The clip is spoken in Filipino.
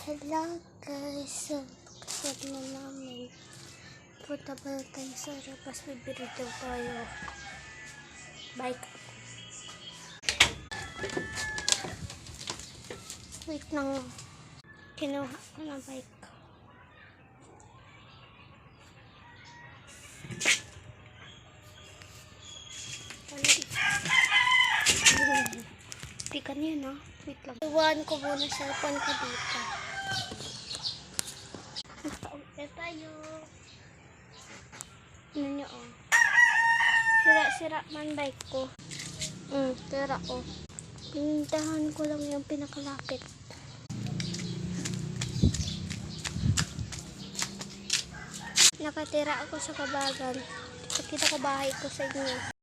Hello guys, so kasal na namin. Punta ba tayo sa labas, bibili daw tayo. Bike. Wait lang, kinuha ko na bike. Tikan yun ha, wait lang. Iwan ko muna sa cellphone ko dito. Pauwi tayo. Ano nyo oh. Sira-sira man bike ko. Sira oh. Pinuntahan ko lang yung pinakalapit. Nakatira ako sa Kabagan. Pakita ko bahay ko sa inyo.